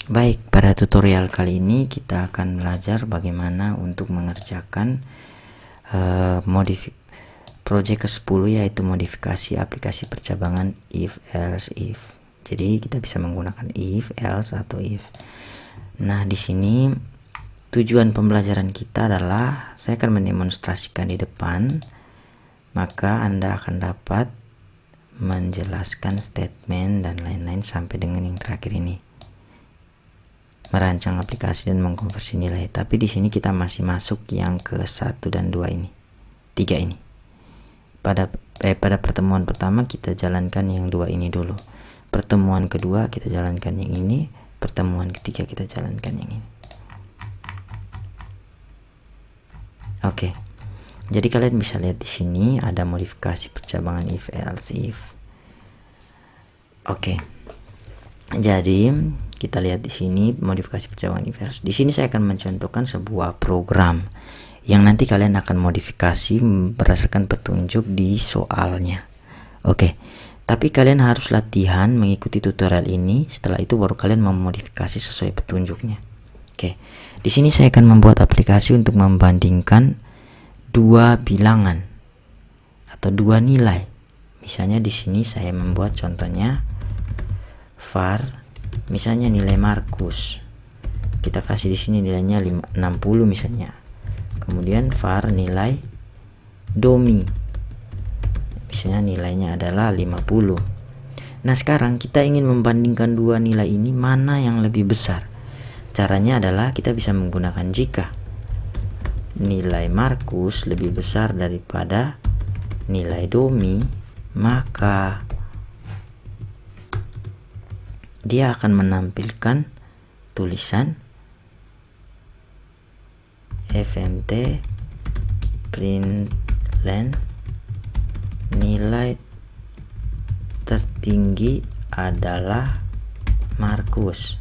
Baik, pada tutorial kali ini kita akan belajar bagaimana untuk mengerjakan project ke-10, yaitu modifikasi aplikasi percabangan if else if. Jadi kita bisa menggunakan if, else, atau if. Nah, di sini tujuan pembelajaran kita adalah saya akan mendemonstrasikan di depan, maka Anda akan dapat menjelaskan statement dan lain-lain sampai dengan yang terakhir ini, merancang aplikasi dan mengkonversi nilai. Tapi di sini kita masih masuk yang ke 1 dan 2 ini, 3 ini. Pada pertemuan pertama kita jalankan yang 2 ini dulu. Pertemuan kedua kita jalankan yang ini. Pertemuan ketiga kita jalankan yang ini. Oke. Jadi kalian bisa lihat di sini ada modifikasi percabangan if else if. Oke. Jadi kita lihat di sini modifikasi percabangan if else. Di sini saya akan mencontohkan sebuah program yang nanti kalian akan modifikasi berdasarkan petunjuk di soalnya. Oke. Tapi kalian harus latihan mengikuti tutorial ini. Setelah itu baru kalian memodifikasi sesuai petunjuknya. Oke. Di sini saya akan membuat aplikasi untuk membandingkan dua bilangan atau dua nilai. Misalnya di sini saya membuat contohnya var, misalnya nilai Markus. Kita kasih di sini nilainya 60 misalnya. Kemudian var nilai Domi, misalnya nilainya adalah 50. Nah, sekarang kita ingin membandingkan dua nilai ini, mana yang lebih besar. Caranya adalah kita bisa menggunakan jika nilai Markus lebih besar daripada nilai Domi, maka dia akan menampilkan tulisan fmt println nilai tertinggi adalah Markus.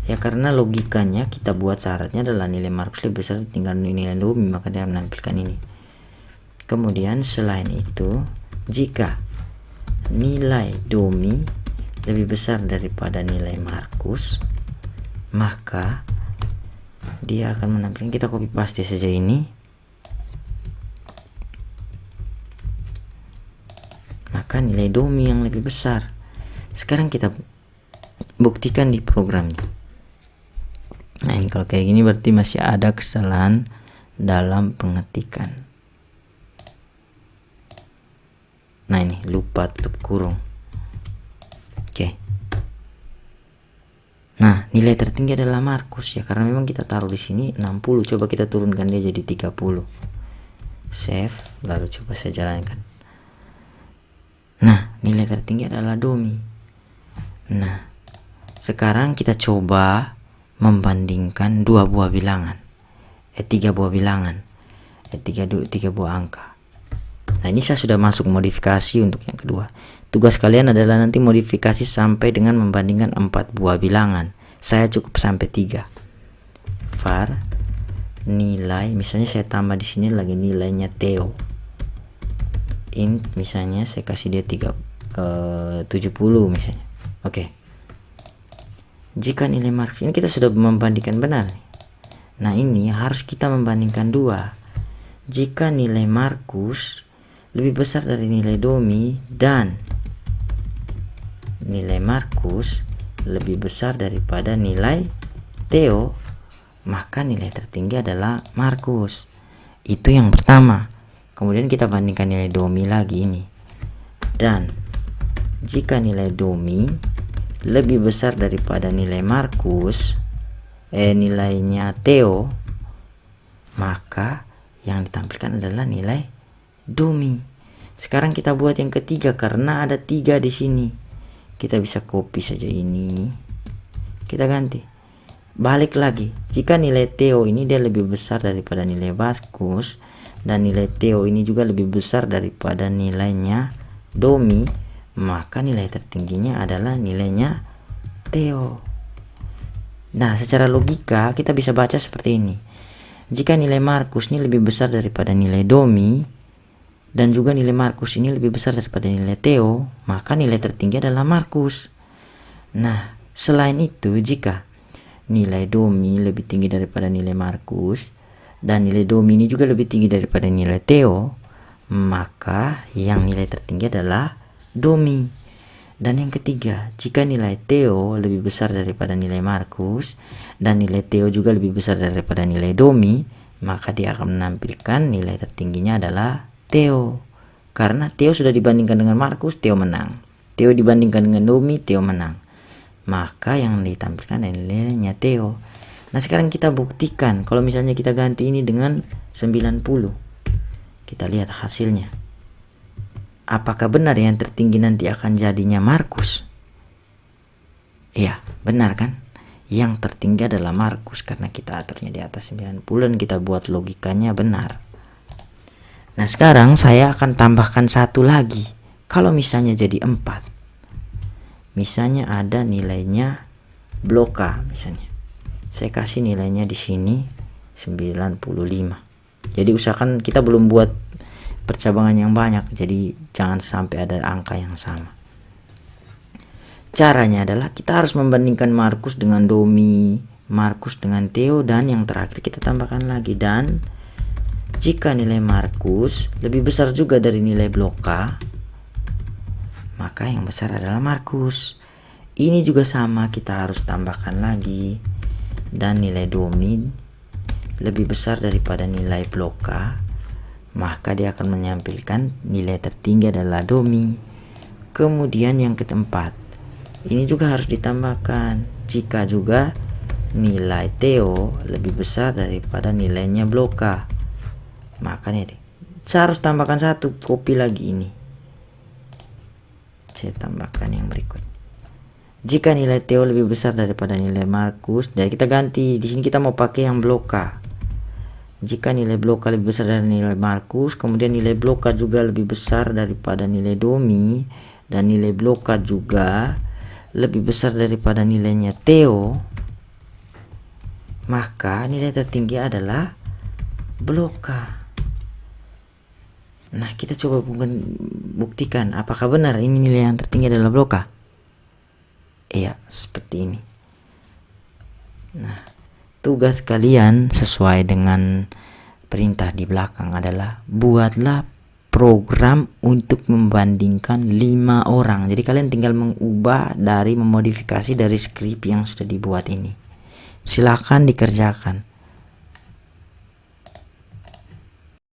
Ya, karena logikanya kita buat syaratnya adalah nilai Markus lebih besar tinggal nilai Domi, maka dia menampilkan ini. Kemudian selain itu, jika nilai Domi lebih besar daripada nilai Markus, maka dia akan menampilkan, kita copy paste saja ini, maka nilai Domi yang lebih besar. Sekarang kita buktikan di programnya. Nah, ini kalau kayak gini berarti masih ada kesalahan dalam pengetikan. Nah, ini lupa tutup kurung. Oke. Nah, nilai tertinggi adalah Markus ya, karena memang kita taruh di sini 60. Coba kita turunkan dia jadi 30. Save, lalu coba saya jalankan. Nah, nilai tertinggi adalah Domi. Nah, sekarang kita coba membandingkan dua buah bilangan, tiga buah bilangan, tiga buah angka. Nah, ini saya sudah masuk modifikasi untuk yang kedua. Tugas kalian adalah nanti modifikasi sampai dengan membandingkan 4 buah bilangan. Saya cukup sampai 3. var nilai, misalnya saya tambah di sini lagi nilainya Theo. Int misalnya saya kasih dia 70 misalnya. Oke. Jika nilai Markus ini kita sudah membandingkan benar. Nah, ini harus kita membandingkan dua. Jika nilai Markus lebih besar dari nilai Domi dan nilai Markus lebih besar daripada nilai Theo, maka nilai tertinggi adalah Markus. Itu yang pertama. Kemudian kita bandingkan nilai Domi lagi ini. Dan jika nilai Domi lebih besar daripada nilai Markus, nilainya Theo, maka yang ditampilkan adalah nilai Domi. Sekarang kita buat yang ketiga, karena ada 3 di sini. Kita bisa copy saja ini, kita ganti, balik lagi. Jika nilai Theo ini dia lebih besar daripada nilai Markus, dan nilai Theo ini juga lebih besar daripada nilainya Domi, maka nilai tertingginya adalah nilainya Theo. Nah, secara logika kita bisa baca seperti ini. Jika nilai Markus ini lebih besar daripada nilai Domi dan juga nilai Markus ini lebih besar daripada nilai Theo, maka nilai tertinggi adalah Markus. Nah, Selain itu, jika nilai Domi lebih tinggi daripada nilai Markus dan nilai Domi ini juga lebih tinggi daripada nilai Theo, maka yang nilai tertinggi adalah Domi. Dan yang ketiga, jika nilai Theo lebih besar daripada nilai Markus dan nilai Theo juga lebih besar daripada nilai Domi, maka dia akan menampilkan nilai tertingginya adalah Theo. Karena Theo sudah dibandingkan dengan Markus, Theo menang. Theo dibandingkan dengan Domi, Theo menang. Maka yang ditampilkan adalah nilainya Theo. Nah, sekarang kita buktikan kalau misalnya kita ganti ini dengan 90. Kita lihat hasilnya. Apakah benar yang tertinggi nanti akan jadinya Markus? Iya, benar kan? Yang tertinggi adalah Markus karena kita aturnya di atas 90 dan kita buat logikanya benar. Nah, sekarang saya akan tambahkan satu lagi. Kalau misalnya jadi 4. Misalnya ada nilainya blok A misalnya. Saya kasih nilainya di sini 95. Jadi usahakan kita belum buat percabangan yang banyak, jadi jangan sampai ada angka yang sama. Caranya adalah kita harus membandingkan Markus dengan Domi, Markus dengan Theo, dan yang terakhir kita tambahkan lagi. Dan jika nilai Markus lebih besar juga dari nilai blok A, maka yang besar adalah Markus. Ini juga sama, kita harus tambahkan lagi. Dan nilai Domi lebih besar daripada nilai blok A, maka dia akan menampilkan nilai tertinggi adalah Domi. Kemudian yang keempat, ini juga harus ditambahkan. Jika juga nilai Theo lebih besar daripada nilainya blok A, maka nih saya harus tambahkan satu, copy lagi ini. Saya tambahkan yang berikut. Jika nilai Theo lebih besar daripada nilai Markus, jadi kita ganti. Di sini kita mau pakai yang blok A. Jika nilai blok A lebih besar dari nilai Markus, kemudian nilai blok A juga lebih besar daripada nilai Domi, dan nilai blok A juga lebih besar daripada nilainya Theo, maka nilai tertinggi adalah blok A. Nah, kita coba buktikan apakah benar ini nilai yang tertinggi adalah blok A. Iya, seperti ini. Nah, tugas kalian sesuai dengan perintah di belakang adalah buatlah program untuk membandingkan 5 orang. Jadi kalian tinggal mengubah dari memodifikasi dari skrip yang sudah dibuat ini. Silakan dikerjakan.